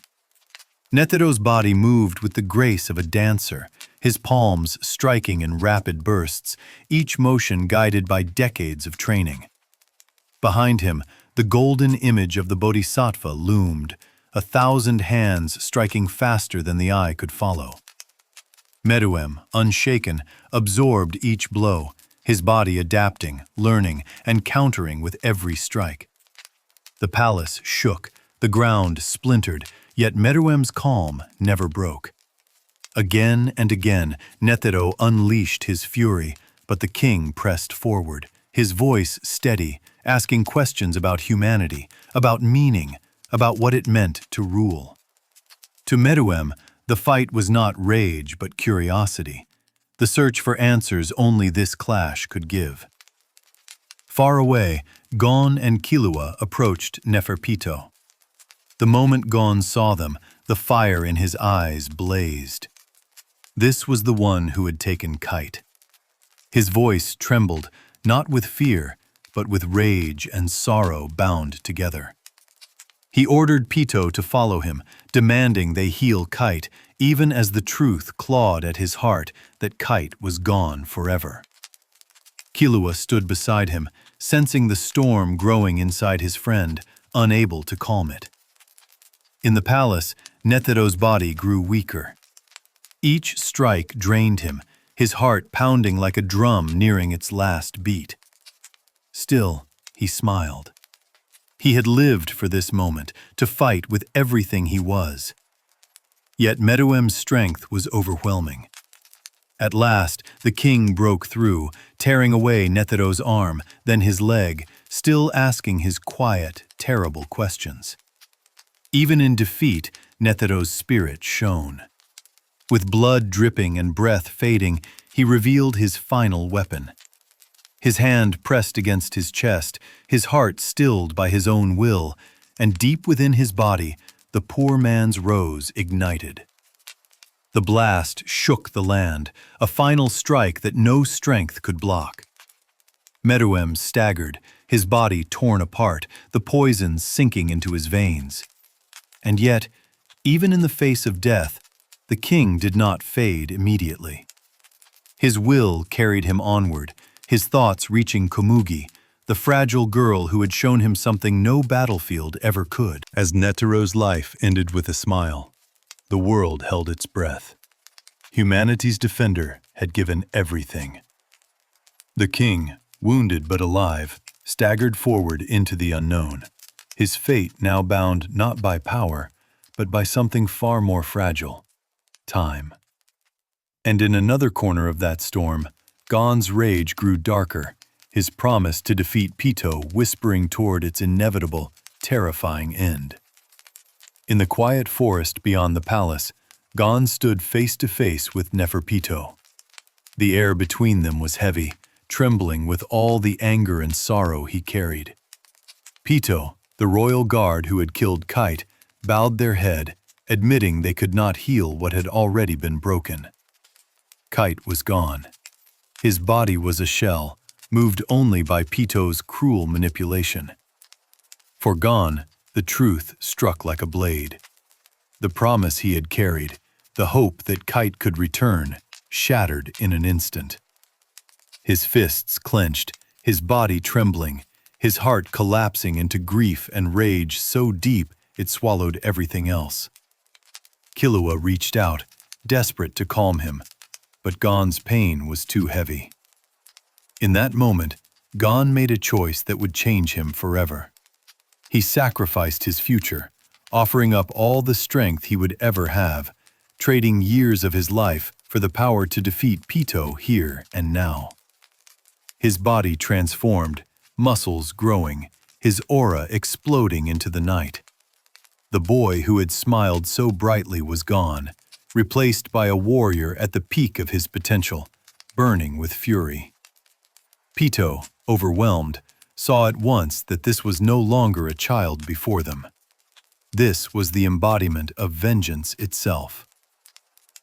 Netero's body moved with the grace of a dancer, his palms striking in rapid bursts, each motion guided by decades of training. Behind him, the golden image of the Bodhisattva loomed, 1,000 hands striking faster than the eye could follow. Meruem, unshaken, absorbed each blow, his body adapting, learning, and countering with every strike. The palace shook, the ground splintered, yet Meruem's calm never broke. Again and again, Netero unleashed his fury, but the king pressed forward, his voice steady, asking questions about humanity, about meaning, about what it meant to rule. To Meruem, the fight was not rage but curiosity, the search for answers only this clash could give. Far away, Gon and Killua approached Neferpito. The moment Gon saw them, the fire in his eyes blazed. This was the one who had taken Kite. His voice trembled, not with fear, but with rage and sorrow bound together. He ordered Pito to follow him, demanding they heal Kite, even as the truth clawed at his heart that Kite was gone forever. Killua stood beside him, sensing the storm growing inside his friend, unable to calm it. In the palace, Netero's body grew weaker. Each strike drained him, his heart pounding like a drum nearing its last beat. Still, he smiled. He had lived for this moment, to fight with everything he was. Yet Meruem's strength was overwhelming. At last, the king broke through, tearing away Netero's arm, then his leg, still asking his quiet, terrible questions. Even in defeat, Netero's spirit shone. With blood dripping and breath fading, he revealed his final weapon. His hand pressed against his chest, his heart stilled by his own will, and deep within his body, the poor man's rose ignited. The blast shook the land, a final strike that no strength could block. Meruem staggered, his body torn apart, the poison sinking into his veins. And yet, even in the face of death, the king did not fade immediately. His will carried him onward, his thoughts reaching Komugi, the fragile girl who had shown him something no battlefield ever could. As Netero's life ended with a smile, the world held its breath. Humanity's defender had given everything. The king, wounded but alive, staggered forward into the unknown, his fate now bound not by power, but by something far more fragile: time. And in another corner of that storm, Gon's rage grew darker, his promise to defeat Pito whispering toward its inevitable, terrifying end. In the quiet forest beyond the palace, Gon stood face to face with Neferpito. The air between them was heavy, trembling with all the anger and sorrow he carried. Pito, the royal guard who had killed Kite, bowed their head, admitting they could not heal what had already been broken. Kite was gone. His body was a shell, moved only by Pito's cruel manipulation. For Gon, the truth struck like a blade. The promise he had carried, the hope that Kite could return, shattered in an instant. His fists clenched, his body trembling, his heart collapsing into grief and rage so deep it swallowed everything else. Killua reached out, desperate to calm him, but Gon's pain was too heavy. In that moment, Gon made a choice that would change him forever. He sacrificed his future, offering up all the strength he would ever have, trading years of his life for the power to defeat Pito here and now. His body transformed, muscles growing, his aura exploding into the night. The boy who had smiled so brightly was gone, replaced by a warrior at the peak of his potential, burning with fury. Pito, overwhelmed, saw at once that this was no longer a child before them. This was the embodiment of vengeance itself.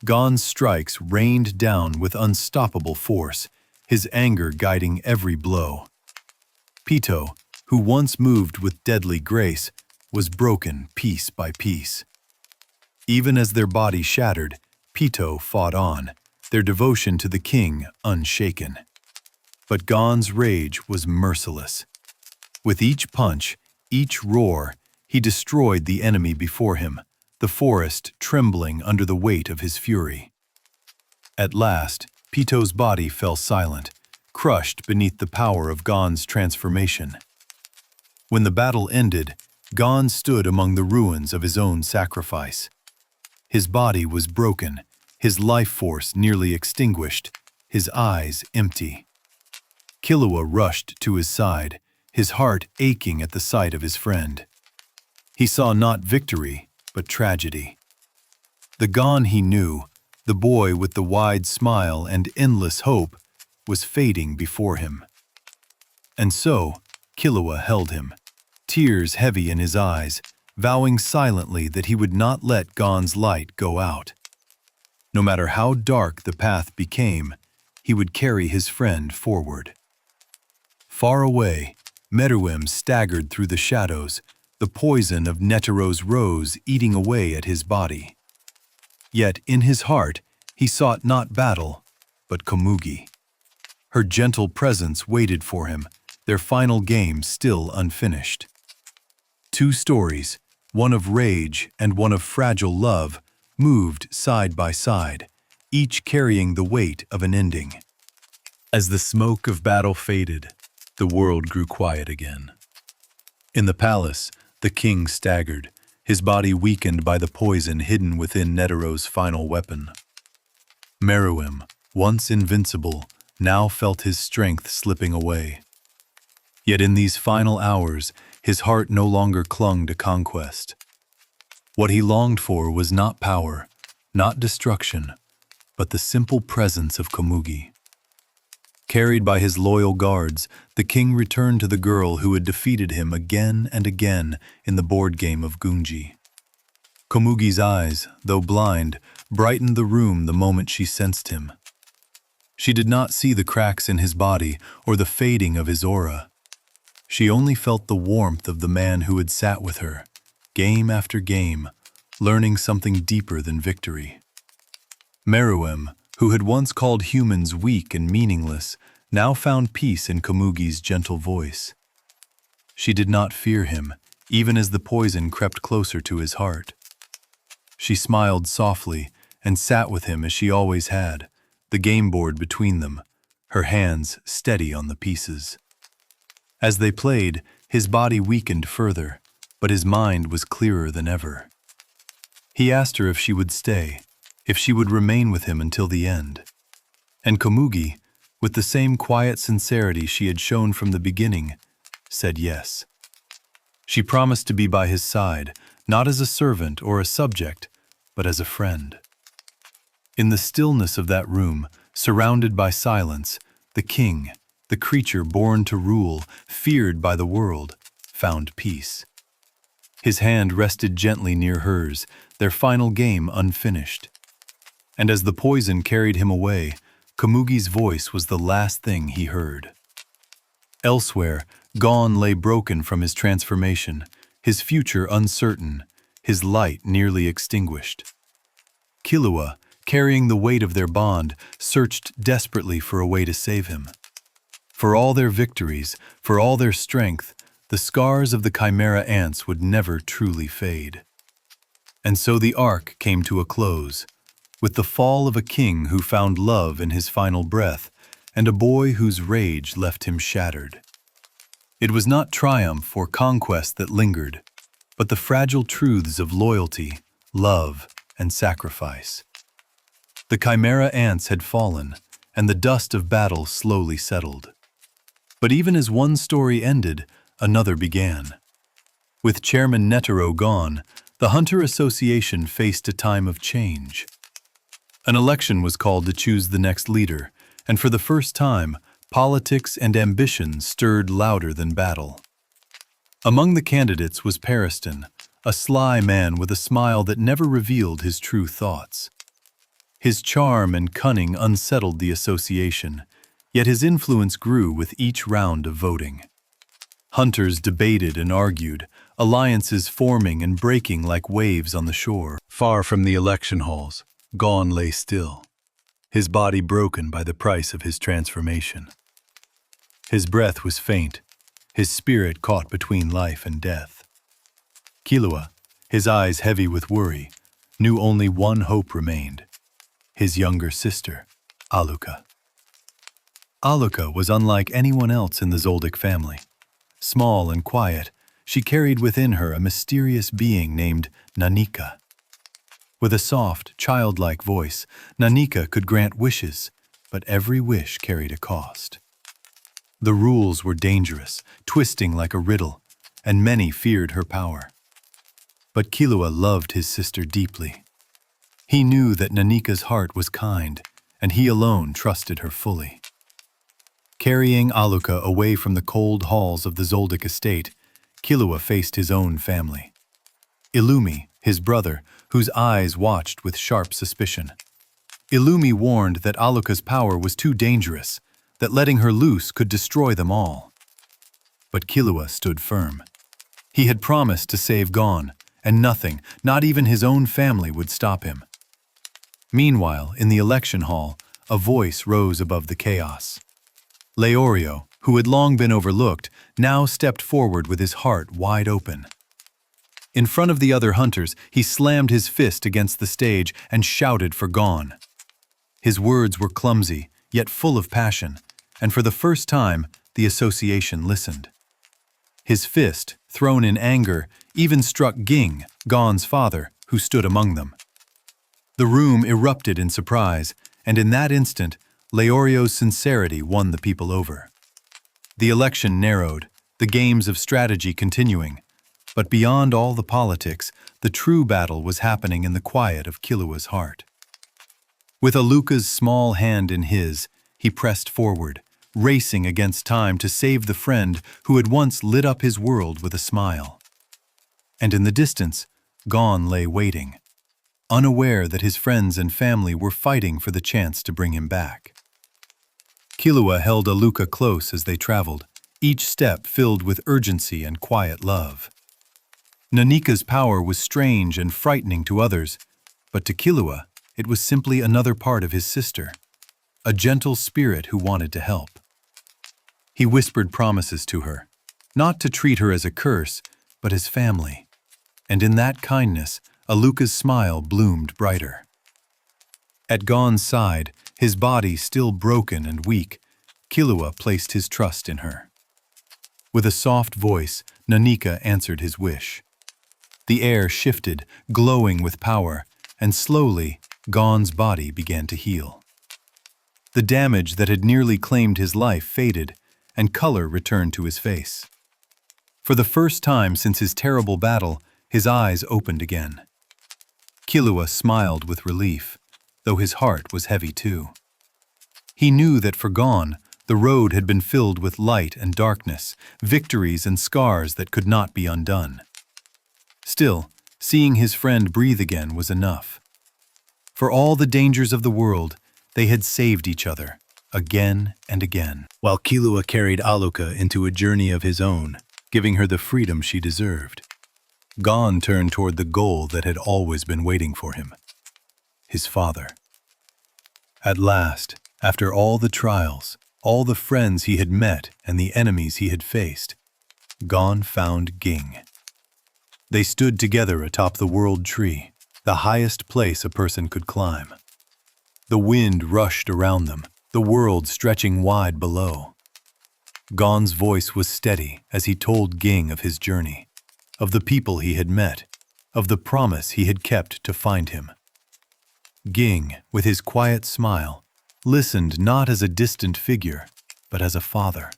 Gon's strikes rained down with unstoppable force, his anger guiding every blow. Pito, who once moved with deadly grace, was broken piece by piece. Even as their body shattered, Pito fought on, their devotion to the king unshaken. But Gon's rage was merciless. With each punch, each roar, he destroyed the enemy before him, the forest trembling under the weight of his fury. At last, Pito's body fell silent, crushed beneath the power of Gon's transformation. When the battle ended, Gon stood among the ruins of his own sacrifice. His body was broken, his life force nearly extinguished, his eyes empty. Killua rushed to his side, his heart aching at the sight of his friend. He saw not victory, but tragedy. The Gon he knew, the boy with the wide smile and endless hope, was fading before him. And so, Killua held him, tears heavy in his eyes, vowing silently that he would not let Gon's light go out. No matter how dark the path became, he would carry his friend forward. Far away, Meruem staggered through the shadows, the poison of Netero's rose eating away at his body. Yet in his heart, he sought not battle, but Komugi. Her gentle presence waited for him, their final game still unfinished. Two stories, one of rage and one of fragile love, moved side by side, each carrying the weight of an ending. As the smoke of battle faded, the world grew quiet again. In the palace, the king staggered, his body weakened by the poison hidden within Netero's final weapon. Meruem, once invincible, now felt his strength slipping away. Yet in these final hours, his heart no longer clung to conquest. What he longed for was not power, not destruction, but the simple presence of Komugi. Carried by his loyal guards, the king returned to the girl who had defeated him again and again in the board game of Gunji. Komugi's eyes, though blind, brightened the room the moment she sensed him. She did not see the cracks in his body or the fading of his aura. She only felt the warmth of the man who had sat with her, game after game, learning something deeper than victory. Meruem, who had once called humans weak and meaningless, now found peace in Komugi's gentle voice. She did not fear him, even as the poison crept closer to his heart. She smiled softly and sat with him as she always had, the game board between them, her hands steady on the pieces. As they played, his body weakened further, but his mind was clearer than ever. He asked her if she would stay, if she would remain with him until the end. And Komugi, with the same quiet sincerity she had shown from the beginning, said yes. She promised to be by his side, not as a servant or a subject, but as a friend. In the stillness of that room, surrounded by silence, the king, the creature born to rule, feared by the world, found peace. His hand rested gently near hers, their final game unfinished. And as the poison carried him away, Komugi's voice was the last thing he heard. Elsewhere, Gon lay broken from his transformation, his future uncertain, his light nearly extinguished. Killua, carrying the weight of their bond, searched desperately for a way to save him. For all their victories, for all their strength, the scars of the Chimera Ants would never truly fade. And so the arc came to a close, with the fall of a king who found love in his final breath, and a boy whose rage left him shattered. It was not triumph or conquest that lingered, but the fragile truths of loyalty, love, and sacrifice. The Chimera Ants had fallen, and the dust of battle slowly settled. But even as one story ended, another began. With Chairman Netero gone, the Hunter Association faced a time of change. An election was called to choose the next leader, and for the first time, politics and ambition stirred louder than battle. Among the candidates was Pariston, a sly man with a smile that never revealed his true thoughts. His charm and cunning unsettled the association, yet his influence grew with each round of voting. Hunters debated and argued, alliances forming and breaking like waves on the shore. Far from the election halls, Gon lay still, his body broken by the price of his transformation. His breath was faint, his spirit caught between life and death. Killua, his eyes heavy with worry, knew only one hope remained: his younger sister, Alluka. Alluka was unlike anyone else in the Zoldyck family. Small and quiet, she carried within her a mysterious being named Nanika. With a soft, childlike voice, Nanika could grant wishes, but every wish carried a cost. The rules were dangerous, twisting like a riddle, and many feared her power. But Killua loved his sister deeply. He knew that Nanika's heart was kind, and he alone trusted her fully. Carrying Alluka away from the cold halls of the Zoldyck estate, Killua faced his own family. Illumi, his brother, whose eyes watched with sharp suspicion. Illumi warned that Alluka's power was too dangerous, that letting her loose could destroy them all. But Killua stood firm. He had promised to save Gon, and nothing, not even his own family, would stop him. Meanwhile, in the election hall, a voice rose above the chaos. Leorio, who had long been overlooked, now stepped forward with his heart wide open. In front of the other hunters, he slammed his fist against the stage and shouted for Gon. His words were clumsy, yet full of passion, and for the first time, the association listened. His fist, thrown in anger, even struck Ging, Gon's father, who stood among them. The room erupted in surprise, and in that instant, Leorio's sincerity won the people over. The election narrowed, the games of strategy continuing, but beyond all the politics, the true battle was happening in the quiet of Killua's heart. With Alluka's small hand in his, he pressed forward, racing against time to save the friend who had once lit up his world with a smile. And in the distance, Gon lay waiting, unaware that his friends and family were fighting for the chance to bring him back. Killua held Alluka close as they traveled, each step filled with urgency and quiet love. Nanika's power was strange and frightening to others, but to Killua, it was simply another part of his sister, a gentle spirit who wanted to help. He whispered promises to her, not to treat her as a curse, but as family. And in that kindness, Alluka's smile bloomed brighter. At Gon's side, his body still broken and weak, Killua placed his trust in her. With a soft voice, Nanika answered his wish. The air shifted, glowing with power, and slowly, Gon's body began to heal. The damage that had nearly claimed his life faded, and color returned to his face. For the first time since his terrible battle, his eyes opened again. Killua smiled with relief, though his heart was heavy too. He knew that for Gon, the road had been filled with light and darkness, victories and scars that could not be undone. Still, seeing his friend breathe again was enough. For all the dangers of the world, they had saved each other, again and again. While Killua carried Aluka into a journey of his own, giving her the freedom she deserved, Gon turned toward the goal that had always been waiting for him, his father. At last, after all the trials, all the friends he had met and the enemies he had faced, Gon found Ging. They stood together atop the world tree, the highest place a person could climb. The wind rushed around them, the world stretching wide below. Gon's voice was steady as he told Ging of his journey, of the people he had met, of the promise he had kept to find him. Ging, with his quiet smile, listened not as a distant figure, but as a father.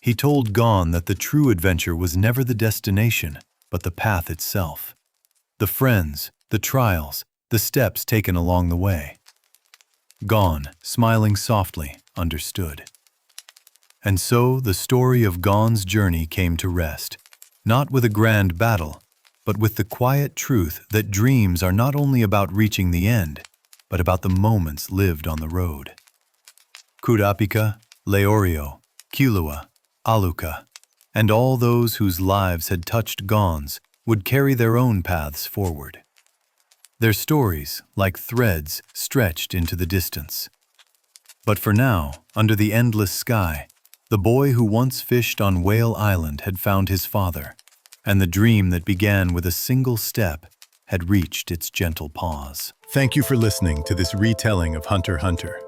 He told Gon that the true adventure was never the destination, but the path itself. The friends, the trials, the steps taken along the way. Gon, smiling softly, understood. And so the story of Gon's journey came to rest, not with a grand battle, but with the quiet truth that dreams are not only about reaching the end, but about the moments lived on the road. Kurapika, Leorio, Killua, Aluka, and all those whose lives had touched Gon's would carry their own paths forward. Their stories, like threads, stretched into the distance. But for now, under the endless sky, the boy who once fished on Whale Island had found his father, and the dream that began with a single step had reached its gentle pause. Thank you for listening to this retelling of Hunter x Hunter.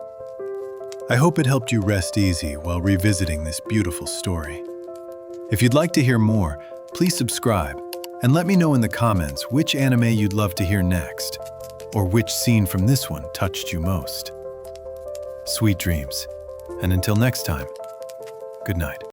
I hope it helped you rest easy while revisiting this beautiful story. If you'd like to hear more, please subscribe and let me know in the comments which anime you'd love to hear next, or which scene from this one touched you most. Sweet dreams, and until next time, good night.